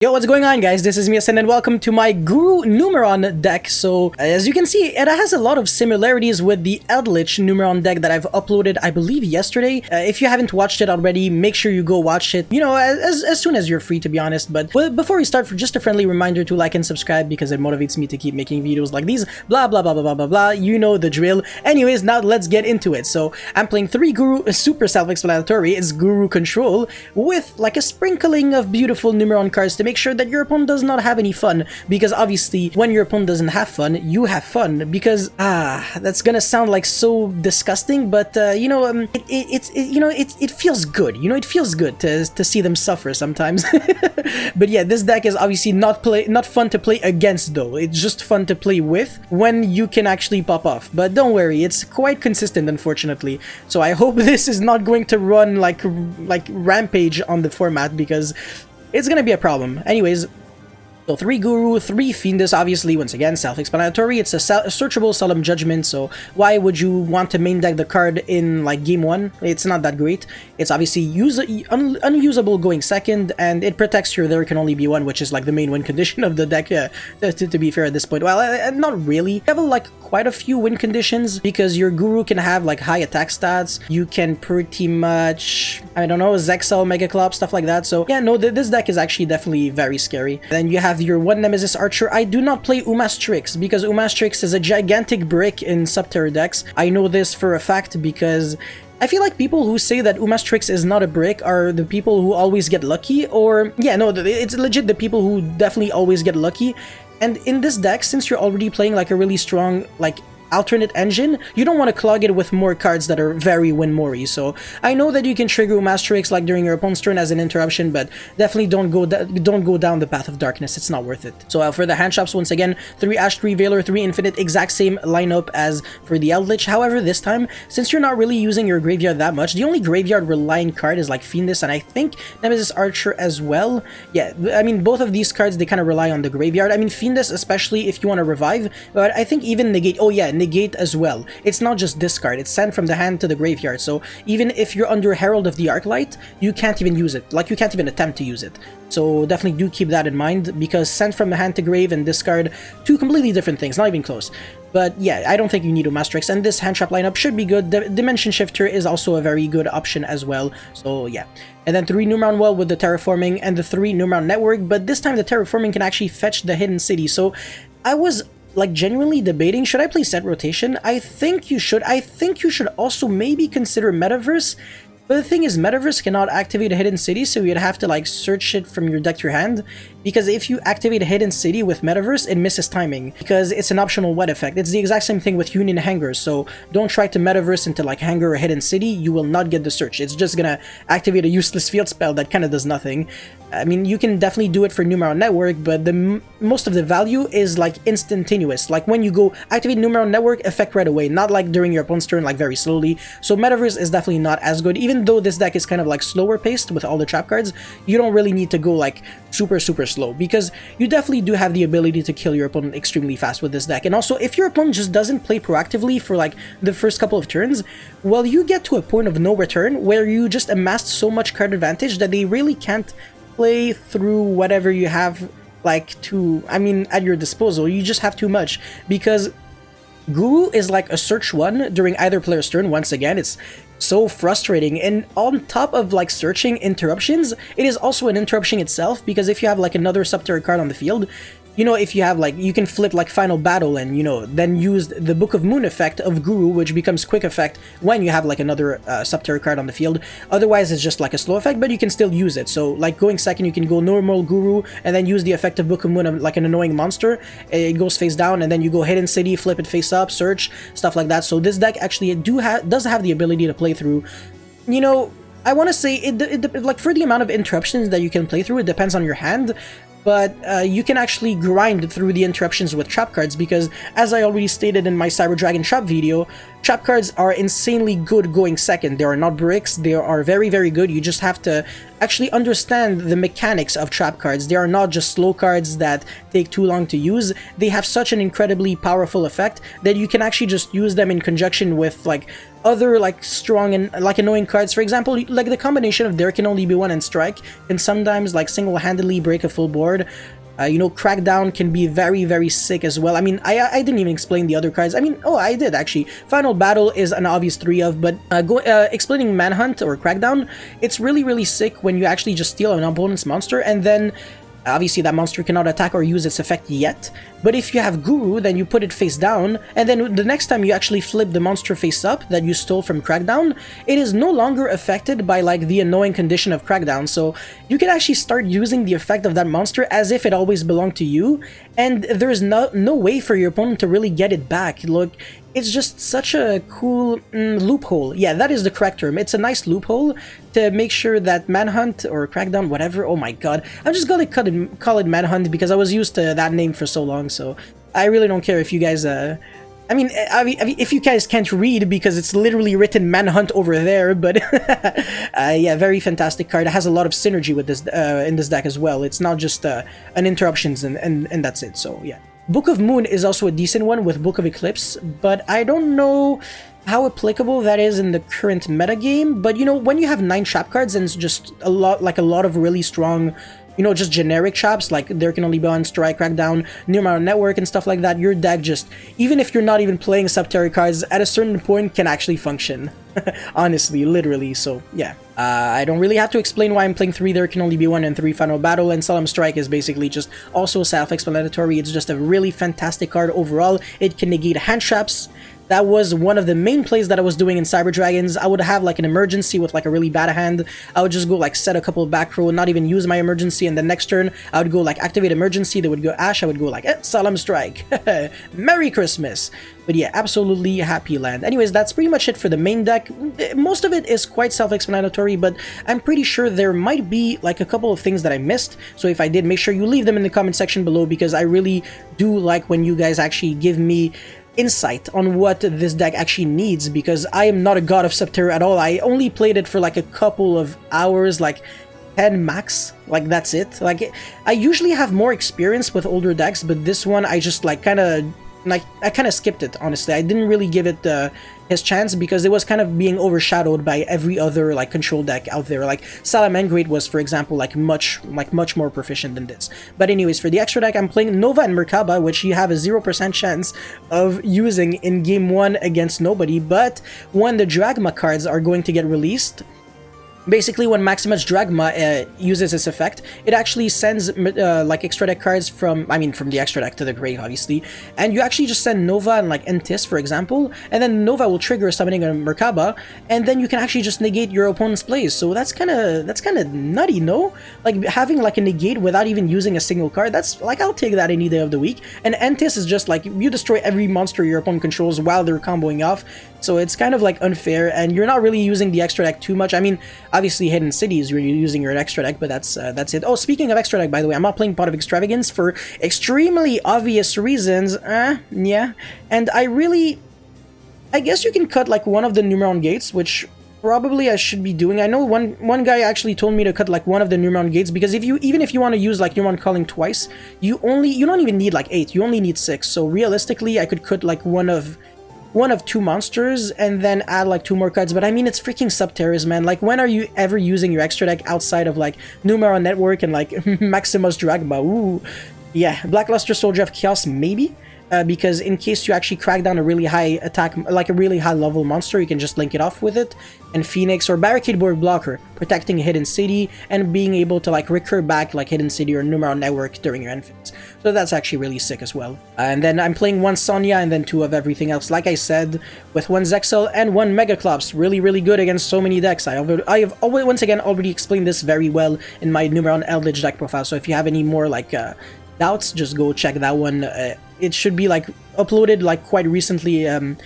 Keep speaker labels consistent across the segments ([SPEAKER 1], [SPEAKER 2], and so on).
[SPEAKER 1] Yo, what's going on, guys? This is Miasen and welcome to my Guru Numeron deck. So, as you can see, it has a lot of similarities with the Eldritch Numeron deck that I've uploaded, I believe, yesterday. If you haven't watched it already, make sure you go watch it, you know, as soon as you're free, to be honest. But before we start, for just a friendly reminder to like and subscribe because it motivates me to keep making videos like these. Blah, blah, blah, blah, blah, blah, blah. You know the drill. Anyways, now let's get into it. So, I'm playing 3 Guru, super self-explanatory. It's Guru Control with like a sprinkling of beautiful Numeron cards to make sure that your opponent does not have any fun, because obviously when your opponent doesn't have fun, you have fun, because that's gonna sound like so disgusting, but it feels good, you know, it feels good to see them suffer sometimes. But yeah, this deck is obviously not fun to play against though. It's just fun to play with when you can actually pop off. But don't worry, it's quite consistent, unfortunately. So I hope this is not going to run like rampage on the format, because it's gonna be a problem. Anyways, so 3 Guru, 3 Fiendus, obviously, once again, self-explanatory. It's a searchable Solemn Judgment, so why would you want to main deck the card in, like, Game 1? It's not that great. It's obviously unusable going second, and it protects your There Can Only Be One, which is, like, the main win condition of the deck, to be fair at this point. Well, not really. You have, like, quite a few win conditions, because your Guru can have, like, high attack stats. You can pretty much, I don't know, Zexal, Mega Club, stuff like that. So, yeah, no, this deck is actually definitely very scary. Then you have your one Nemesis Archer. I do not play Umastrix because Umastrix is a gigantic brick in Subterror decks. I know this for a fact because I feel like people who say that Umastrix is not a brick are the people who always get lucky, or yeah, no, it's legit the people who definitely always get lucky. And in this deck, since you're already playing like a really strong like alternate engine, you don't want to clog it with more cards that are very win-more-y. So I know that you can trigger Umastrix like during your opponent's turn as an interruption, but definitely don't go down the path of darkness. It's not worth it. So for the hand shops, once again, 3 Ash, 3 Veiler, 3 Infinite, exact same lineup as for the Eldritch. However, this time, since you're not really using your graveyard that much, the only graveyard reliant card is like Fiendus, and I think Nemesis Archer as well. Yeah, I mean, both of these cards, they kind of rely on the graveyard. I mean, Fiendus, especially if you want to revive, but I think even Negate, oh yeah, Negate as well. It's not just discard, it's sent from the hand to the graveyard, so even if you're under Herald of the Arclight, you can't even use it, like you can't even attempt to use it. So definitely do keep that in mind, because sent from the hand to grave and discard, 2 completely different things, not even close. But yeah, I don't think you need Umastrix, and this hand trap lineup should be good. The Dimension Shifter is also a very good option as well, so yeah. And then 3 Numeron Well with the Terraforming and the 3 Numeron Network, but this time the Terraforming can actually fetch the Hidden City, so I was like genuinely debating, should I play set rotation? I think you should. I think you should also maybe consider Metaverse. But the thing is, Metaverse cannot activate a Hidden City, so you'd have to like search it from your deck to your hand. Because if you activate a Hidden City with Metaverse, it misses timing, because it's an optional wet effect. It's the exact same thing with Union Hangers, so don't try to Metaverse into like Hanger or Hidden City, you will not get the search. It's just gonna activate a useless field spell that kind of does nothing. I mean, you can definitely do it for Numeron Network, but most of the value is like instantaneous. Like when you go activate Numeron Network, effect right away, not like during your opponent's turn, like very slowly. So Metaverse is definitely not as good, even though this deck is kind of like slower paced with all the trap cards. You don't really need to go like super slow, because you definitely do have the ability to kill your opponent extremely fast with this deck. And also, if your opponent just doesn't play proactively for like the first couple of turns, well, you get to a point of no return where you just amassed so much card advantage that they really can't play through whatever you have like at your disposal. You just have too much, because Guru is like a search 1 during either player's turn. Once again, it's so frustrating, and on top of like searching interruptions, it is also an interruption itself, because if you have like another Subterror card on the field, you know, if you have like, you can flip like Final Battle and, you know, then use the Book of Moon effect of Guru, which becomes quick effect when you have like another Subterror card on the field. Otherwise, it's just like a slow effect, but you can still use it. So like going second, you can go normal Guru and then use the effect of Book of Moon like an annoying monster. It goes face down, and then you go Hidden City, flip it face up, search, stuff like that. So this deck actually does have the ability to play through, you know, I want to say it like for the amount of interruptions that you can play through, it depends on your hand. But you can actually grind through the interruptions with trap cards, because as I already stated in my Cyber Dragon trap video, trap cards are insanely good going second. They are not bricks, they are very good. You just have to actually understand the mechanics of trap cards. They are not just slow cards that take too long to use. They have such an incredibly powerful effect that you can actually just use them in conjunction with like other like strong and like annoying cards. For example, like the combination of There Can Only Be One and Strike can sometimes like single-handedly break a full board. You know, Crackdown can be very, very sick as well. I mean, I didn't even explain the other cards. I mean, oh, I did actually. Final Battle is an obvious 3 of, but explaining Manhunt or Crackdown, it's really, really sick when you actually just steal an opponent's monster and then obviously that monster cannot attack or use its effect yet, but if you have Guru, then you put it face down, and then the next time you actually flip the monster face up that you stole from Crackdown, it is no longer affected by like the annoying condition of Crackdown, so you can actually start using the effect of that monster as if it always belonged to you, and there's no way for your opponent to really get it back. Look, it's just such a cool loophole. Yeah, that is the correct term. It's a nice loophole to make sure that Manhunt or Crackdown, whatever, oh my god, I'm just gonna call it Manhunt because I was used to that name for so long, so I really don't care if you guys, I mean, if you guys can't read because it's literally written Manhunt over there, but yeah, very fantastic card. It has a lot of synergy with this in this deck as well. It's not just an interruptions and that's it, so yeah. Book of Moon is also a decent one with Book of Eclipse, but I don't know how applicable that is in the current metagame. But you know, when you have 9 trap cards and it's just a lot of really strong, you know, just generic traps like There Can Only Be One, Strike, Crackdown, Numeron Network and stuff like that, your deck just, even if you're not even playing Subterror cards, at a certain point can actually function. Honestly, literally, so yeah. I don't really have to explain why I'm playing 3 There Can Only Be One and 3 Final Battle, and Solemn Strike is basically just also self-explanatory. It's just a really fantastic card overall. It can negate hand traps. That was one of the main plays that I was doing in Cyber Dragons. I would have like an emergency with like a really bad hand. I would just go like set a couple of back row, not even use my emergency, and the next turn I would go like activate emergency. They would go Ash. I would go like Solemn Strike. Merry Christmas. But yeah, absolutely happy land. Anyways, that's pretty much it for the main deck. Most of it is quite self-explanatory, but I'm pretty sure there might be like a couple of things that I missed. So if I did, make sure you leave them in the comment section below, because I really do like when you guys actually give me insight on what this deck actually needs, because I am not a god of Subterror at all. I only played it for like a couple of hours, like 10 max, like that's it. Like I usually have more experience with older decks, but this one I just like I kind of skipped it, honestly. I didn't really give it his chance because it was kind of being overshadowed by every other like control deck out there. Like Salamangreat was, for example, like much more proficient than this. But anyways, for the extra deck, I'm playing Nova and Merkaba, which you have a 0% chance of using in game 1 against nobody. But when the Dragma cards are going to get released, basically when Maximus Dragma uses this effect, it actually sends like extra deck cards from the extra deck to the grave, obviously, and you actually just send Nova and like Entis, for example, and then Nova will trigger summoning a Merkaba, and then you can actually just negate your opponent's plays. So that's kind of nutty, no? Like having like a negate without even using a single card, that's like, I'll take that any day of the week. And Entis is just like, you destroy every monster your opponent controls while they're comboing off, so it's kind of like unfair, and you're not really using the extra deck too much. I mean, obviously Hidden Cities, you're using your extra deck, but that's it. Oh, speaking of extra deck, by the way, I'm not playing Pot of Extravagance for extremely obvious reasons. Yeah, and I guess you can cut like one of the Numeron gates, which probably I should be doing. I know one guy actually told me to cut like one of the Numeron gates, because even if you want to use like Numeron Calling twice, you don't even need like 8, you only need 6. So realistically, I could cut like one of 2 monsters and then add like 2 more cards. But I mean, it's freaking Subterrors, man. Like, when are you ever using your extra deck outside of like Numeron Network and like Maximus Dragma? Ooh, yeah. Blackluster Soldier of Chaos, maybe? Because in case you actually crack down a really high attack, like a really high level monster, you can just link it off with it. And Phoenix or Barricade Board Blocker, protecting Hidden City and being able to like recur back like Hidden City or Numeron Network during your end phase. So that's actually really sick as well. And then I'm playing 1 Sonya and then 2 of everything else, like I said, with 1 Zexal and 1 Megaclops. Really, really good against so many decks. I have always, once again, already explained this very well in my Numeron Eldritch deck profile, so if you have any more like doubts, just go check that one. It should be like uploaded like quite recently in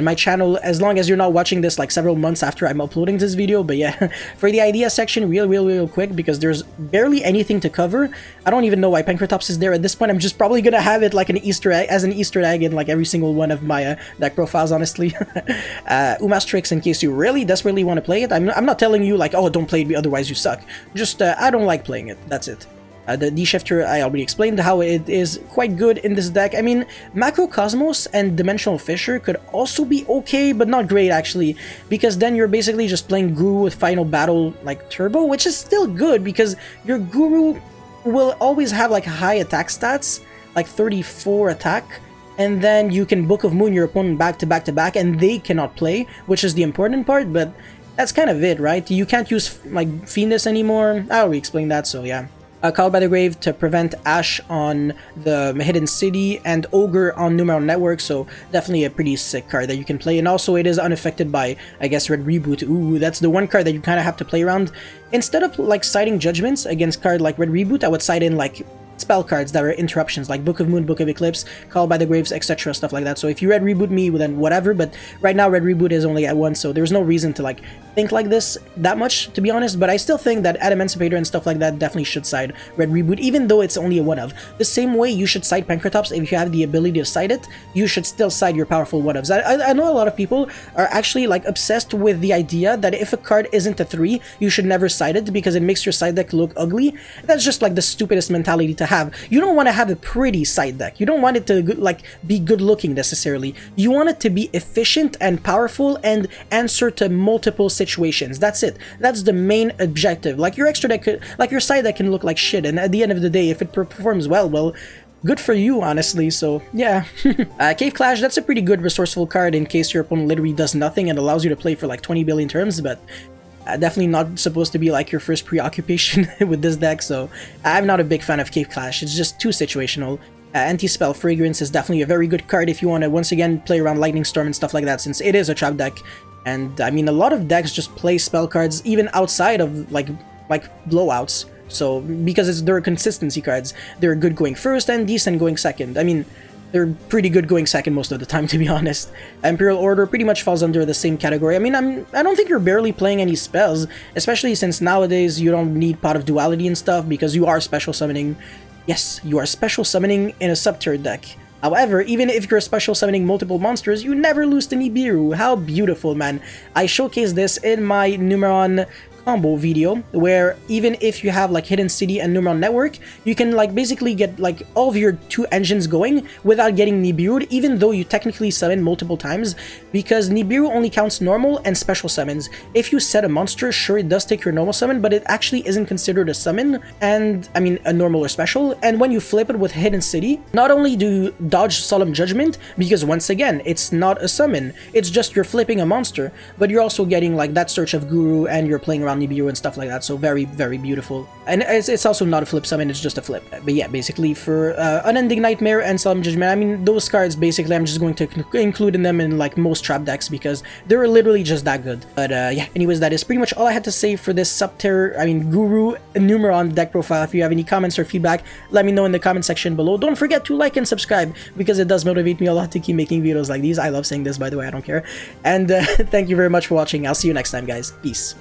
[SPEAKER 1] my channel, as long as you're not watching this like several months after I'm uploading this video. But yeah, for the idea section, real quick, because there's barely anything to cover. I don't even know why Pancratops is there at this point. I'm just probably gonna have it like an Easter egg, as an Easter egg in like every single one of my deck profiles, honestly. Umastrix, in case you really desperately want to play it. I'm not telling you like, oh, don't play it, otherwise you suck. Just I don't like playing it, that's it. The D-Shifter, I already explained how it is quite good in this deck. I mean, Macrocosmos and Dimensional Fissure could also be okay, but not great actually, because then you're basically just playing Guru with Final Battle like Turbo, which is still good because your Guru will always have like high attack stats, like 34 attack, and then you can Book of Moon your opponent back to back to back, and they cannot play, which is the important part, but that's kind of it, right? You can't use like Fiendus anymore. I already explained that, so yeah. Called by the Grave to prevent Ash on the Hidden City and Ogre on Numeron Network, so definitely a pretty sick card that you can play. And also it is unaffected by, I guess, Red Reboot. Ooh, that's the one card that you kind of have to play around. Instead of like siding Judgments against card like Red Reboot, I would side in like spell cards that are interruptions, like Book of Moon, Book of Eclipse, Called by the Graves, etc., stuff like that. So if you Red Reboot me, then whatever, but right now Red Reboot is only at 1, so there's no reason to like think like this that much, to be honest, but I still think that Adamantipator and stuff like that definitely should side Red Reboot, even though it's only a 1-of. The same way you should side Pancratops if you have the ability to side it, you should still side your powerful 1-ofs. I know a lot of people are actually like obsessed with the idea that if a card isn't a 3, you should never side it because it makes your side deck look ugly. That's just like the stupidest mentality to have. You don't want to have a pretty side deck. You don't want it to like be good looking necessarily. You want it to be efficient and powerful and answer to multiple situations. That's it. That's the main objective. Like your extra deck could, like your side deck can look like shit, and at the end of the day, if it performs well, good for you, honestly. So yeah. Cave Clash, that's a pretty good resourceful card in case your opponent literally does nothing and allows you to play for like 20 billion turns, but definitely not supposed to be like your first preoccupation with this deck, so I'm not a big fan of Cave Clash. It's just too situational. Anti-Spell Fragrance is definitely a very good card if you want to once again play around Lightning Storm and stuff like that, since it is a trap deck. And I mean, a lot of decks just play spell cards even outside of like blowouts. So because they're consistency cards, they're good going first and decent going second. I mean, they're pretty good going second most of the time, to be honest. Imperial Order pretty much falls under the same category. I mean, I don't think you're barely playing any spells, especially since nowadays you don't need Pot of Duality and stuff because you are special summoning. Yes, you are special summoning in a Subterror deck. However, even if you're special summoning multiple monsters, you never lose to Nibiru. How beautiful, man. I showcased this in my Numeron combo video, where even if you have like Hidden City and Numeron Network, you can like basically get like all of your 2 engines going without getting Nibiru, even though you technically summon multiple times, because Nibiru only counts normal and special summons. If you set a monster, sure, it does take your normal summon, but it actually isn't considered a summon, and I mean a normal or special. And when you flip it with Hidden City, not only do you dodge Solemn Judgment, because once again, it's not a summon, it's just you're flipping a monster, but you're also getting like that Search of Guru and you're playing around Nibiru and stuff like that, so very, very beautiful. And it's also not a flip summon, it's just a flip. But yeah, basically for Unending Nightmare and Solemn Judgment, I mean, those cards basically I'm just going to include in them in like most trap decks because they're literally just that good. But yeah, anyways, that is pretty much all I had to say for this Subterror, I mean Guru Numeron deck profile. If you have any comments or feedback, let me know in the comment section below. Don't forget to like and subscribe because it does motivate me a lot to keep making videos like these. I love saying this, by the way, I don't care. And thank you very much for watching. I'll see you next time, guys. Peace.